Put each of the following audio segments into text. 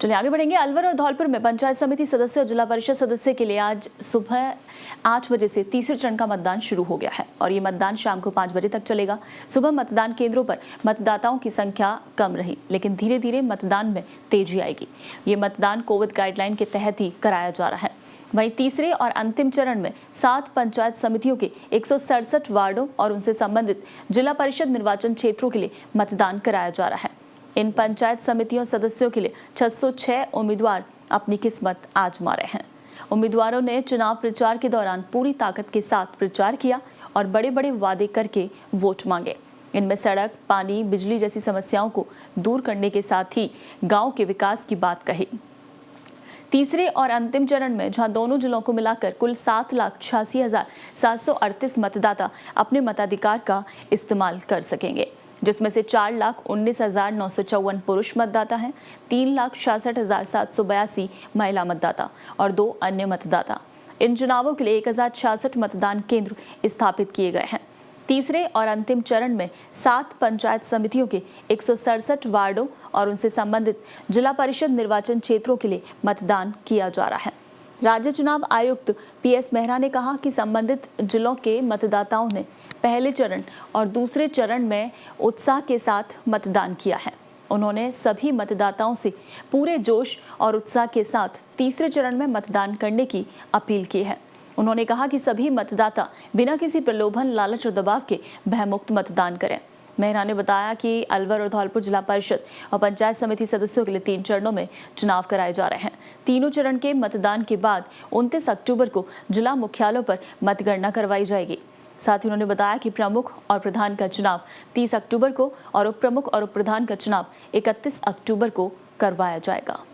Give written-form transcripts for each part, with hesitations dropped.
चलिए आगे बढ़ेंगे। अलवर और धौलपुर में पंचायत समिति सदस्य और जिला परिषद सदस्य के लिए आज सुबह 8 बजे से तीसरे चरण का मतदान शुरू हो गया है और ये मतदान शाम को 5 बजे तक चलेगा। सुबह मतदान केंद्रों पर मतदाताओं की संख्या कम रही, लेकिन धीरे धीरे मतदान में तेजी आएगी। ये मतदान कोविड गाइडलाइन के तहत ही कराया जा रहा है। वहीं तीसरे और अंतिम चरण में 7 पंचायत समितियों के 167 वार्डों और उनसे संबंधित जिला परिषद निर्वाचन क्षेत्रों के लिए मतदान कराया जा रहा है। इन पंचायत समितियों सदस्यों के लिए 606 उम्मीदवार अपनी किस्मत आजमा रहे हैं। उम्मीदवारों ने चुनाव प्रचार के दौरान पूरी ताकत के साथ प्रचार किया और बड़े बड़े वादे करके वोट मांगे। इनमें सड़क, पानी, बिजली जैसी समस्याओं को दूर करने के साथ ही गांव के विकास की बात कही। तीसरे और अंतिम चरण में जहां दोनों जिलों को मिलाकर कुल 7,86,738 मतदाता अपने मताधिकार का इस्तेमाल कर सकेंगे, जिसमें से 4,19,954 पुरुष मतदाता हैं, 3,66,782 महिला मतदाता और 2 अन्य मतदाता। इन चुनावों के लिए 1,066 मतदान केंद्र स्थापित किए गए हैं। तीसरे और अंतिम चरण में 7 पंचायत समितियों के 167 वार्डों और उनसे संबंधित जिला परिषद निर्वाचन क्षेत्रों के लिए मतदान किया जा रहा है। राज्य चुनाव आयुक्त PS मेहरा ने कहा कि संबंधित जिलों के मतदाताओं ने पहले चरण और दूसरे चरण में उत्साह के साथ मतदान किया है। उन्होंने सभी मतदाताओं से पूरे जोश और उत्साह के साथ तीसरे चरण में मतदान करने की अपील की है। उन्होंने कहा कि सभी मतदाता बिना किसी प्रलोभन, लालच और दबाव के भयमुक्त मतदान करें। मेहरा ने बताया कि अलवर और धौलपुर जिला परिषद और पंचायत समिति सदस्यों के लिए 3 चरणों में चुनाव कराए जा रहे हैं। तीनों चरण के मतदान के बाद 29 अक्टूबर को जिला मुख्यालयों पर मतगणना करवाई जाएगी। साथ ही उन्होंने बताया कि प्रमुख और प्रधान का चुनाव 30 अक्टूबर को और उप प्रमुख और उप प्रधान का चुनाव 31 अक्टूबर को करवाया जाएगा।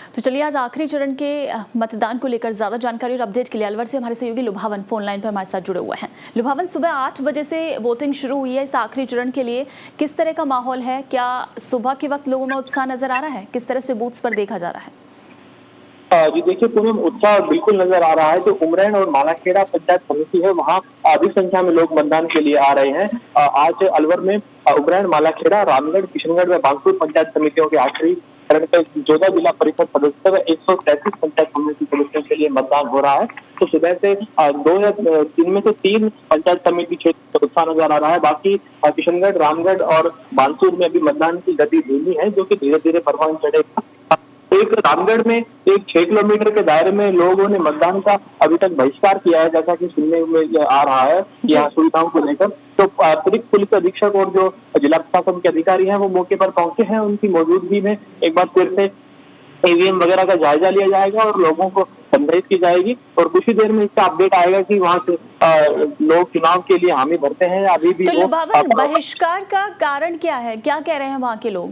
तो चलिए आज आखिरी चरण के मतदान को लेकर ज्यादा जानकारी और अपडेट के लिए अलवर से हमारे सहयोगी लुभावन फोन लाइन पर हमारे साथ जुड़े हुए हैं। लुभावन, सुबह 8 बजे से वोटिंग शुरू हुई है इस आखिरी चरण के लिए, किस तरह का माहौल है? क्या सुबह के वक्त लोगों में उत्साह नजर आ रहा है? किस तरह से बूथ्स पर देखा जा रहा है? जी देखिए, पूनम, उत्साह बिल्कुल नजर आ रहा है। जो उमरैन और मालाखेड़ा पंचायत समिति है, वहाँ अधिक संख्या में लोग मतदान के लिए आ रहे हैं। आज अलवर में उमरैन, मालाखेड़ा, रामगढ़, किशनगढ़ में बांकुर पंचायत समितियों के आखिरी चरण पे 14 जिला परिषद सदस्य व 133 पंचायत समिति सदस्यों के लिए मतदान हो रहा है। तो सुबह से 2 या 3 में से 3 पंचायत समिति क्षेत्र उत्साह नजर आ रहा है। बाकी किशनगढ़, रामगढ़ और बांकुर में अभी मतदान की गति धीमी है, जो कि धीरे धीरे परवान चढ़ेगा। एक रामगढ़ में 6 किलोमीटर के दायरे में लोगों ने मतदान का अभी तक बहिष्कार किया है, जैसा कि सुनने में आ रहा है यहाँ सुविधाओं को लेकर। तो अतिरिक्त पुलिस अधीक्षक और जो जिला प्रशासन के अधिकारी हैं वो मौके पर पहुंचे हैं। उनकी मौजूदगी में एक बार फिर से EVM वगैरह का जायजा लिया जाएगा और लोगों को संदेश की जाएगी और कुछ ही देर में इसका अपडेट आएगा कि वहाँ से लोग चुनाव के लिए हामी भरते हैं। अभी भी तो बहिष्कार का कारण क्या है? क्या कह रहे हैं वहाँ के लोग?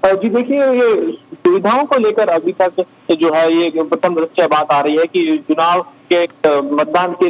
जी देखिए, ये सुविधाओं को लेकर अभी तक जो है ये प्रथम दृष्टया बात आ रही है कि चुनाव के मतदान के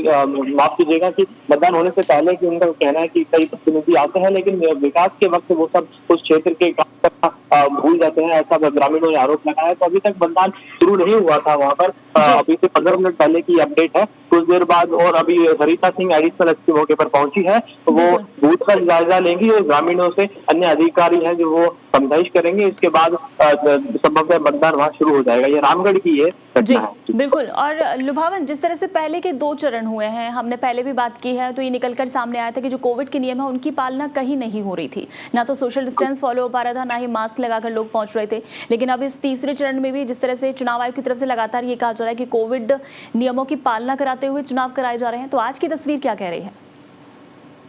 माफ कीजिएगा कि मतदान होने से पहले कि उनका कहना है कि कई प्रतिनिधि आते हैं, लेकिन विकास के वक्त वो सब उस क्षेत्र के काम करना भूल जाते हैं, ऐसा ग्रामीणों ने आरोप लगाया। तो अभी तक मतदान शुरू नहीं हुआ था वहाँ पर। अभी से 15 मिनट पहले की अपडेट है। कुछ देर बाद और अभी सरिता सिंह एडिशनल एसपी मौके पर पहुंची है, तो वो बूथ का जायजा लेंगी और ग्रामीणों से अन्य अधिकारी हैं जो वो समझाइश करेंगे। इसके बाद संभवतः मतदान वहाँ शुरू हो जाएगा। ये रामगढ़ की ये जी बिल्कुल। और लुभावन, जिस तरह से पहले के 2 चरण हुए हैं, हमने पहले भी बात की है, तो ये निकलकर सामने आया था कि जो कोविड के नियम है उनकी पालना कहीं नहीं हो रही थी। ना तो सोशल डिस्टेंस फॉलो हो पा रहा था, ना ही मास्क लगाकर लोग पहुंच रहे थे। लेकिन अब इस तीसरे चरण में भी जिस तरह से चुनाव आयोग की तरफ से लगातार ये कहा जा रहा है कि कोविड नियमों की पालना कराते हुए चुनाव कराए जा रहे हैं, तो आज की तस्वीर क्या कह रही है?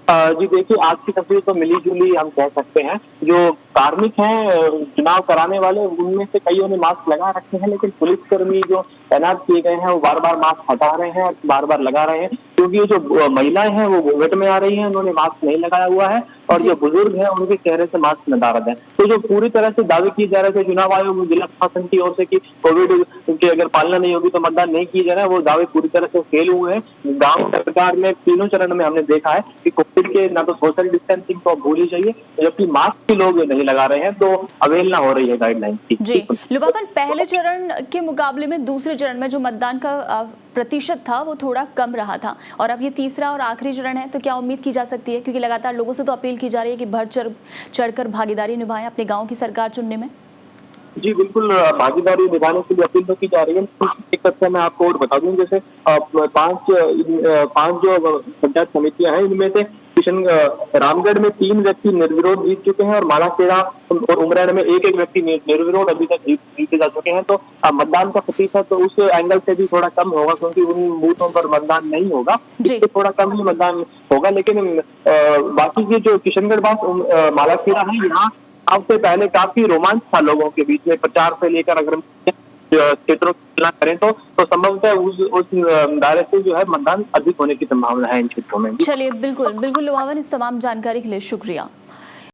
जी देखिए, आज की तस्वीर तो मिली जुली हम कह सकते हैं। जो कार्मिक हैं चुनाव कराने वाले, उनमें से कईयों ने मास्क लगा रखे हैं, लेकिन पुलिसकर्मी जो तैनात किए गए हैं वो बार बार मास्क हटा रहे हैं और बार बार लगा रहे हैं, क्योंकि जो महिलाएं हैं वो घूंघट में आ रही हैं, उन्होंने मास्क नहीं लगाया हुआ है और जो बुजुर्ग हैं उनके चेहरे से मास्क नदारद है। तो जो पूरी तरह से दावे किए जा रहे थे चुनाव आयोग, जिला प्रशासन की ओर से कि कोविड की अगर पालना नहीं होगी तो मतदान नहीं किया जा रहा है, वो दावे पूरी तरह से फेल हुए हैं। गाँव सरकार में तीनों चरण में हमने देखा है कि कोविड के ना तो सोशल डिस्टेंसिंग को भूल ही चाहिए, जबकि मास्क भी लोग नहीं लगा रहे हैं, तो अवहेलना हो रही है गाइडलाइन की। जी लुभावन, पहले चरण के मुकाबले में दूसरे चरण में जो मतदान का प्रतिशत था वो थोड़ा कम रहा था, और अब ये तीसरा और आखिरी चरण है, तो क्या उम्मीद की जा सकती है, क्योंकि लगातार लोगों से तो अपील की जा रही है कि बढ़ चढ़कर भागीदारी निभाएं अपने गाँव की सरकार चुनने में? जी बिल्कुल, भागीदारी निभाने के लिए अपील तो की जा रही है। एक तथ्य मैं आपको और बता दूं, जैसे पांच जो पंचायत समितियां हैं, इनमें से रामगढ़ में 3 व्यक्ति निर्विरोध जीत चुके हैं और मालाखेड़ा और उमरैण में एक एक व्यक्ति निर्विरोध अभी तक जीते जा चुके हैं। तो मतदान का प्रतिशत तो उस एंगल से भी थोड़ा कम होगा, क्योंकि उन बूथों पर मतदान नहीं होगा, इससे थोड़ा कम ही मतदान होगा। लेकिन बाकी के जो किशनगढ़ बास मालाखेड़ा है, यहाँ से पहले काफी रोमांच था लोगों के बीच में, प्रचार से लेकर अगर क्षेत्रों की तुलना करें तो संभवतः उस दायरे से जो है मतदान अधिक होने की संभावना है इन क्षेत्रों में। चलिए, बिल्कुल बिल्कुल लुभावन, इस तमाम जानकारी के लिए शुक्रिया।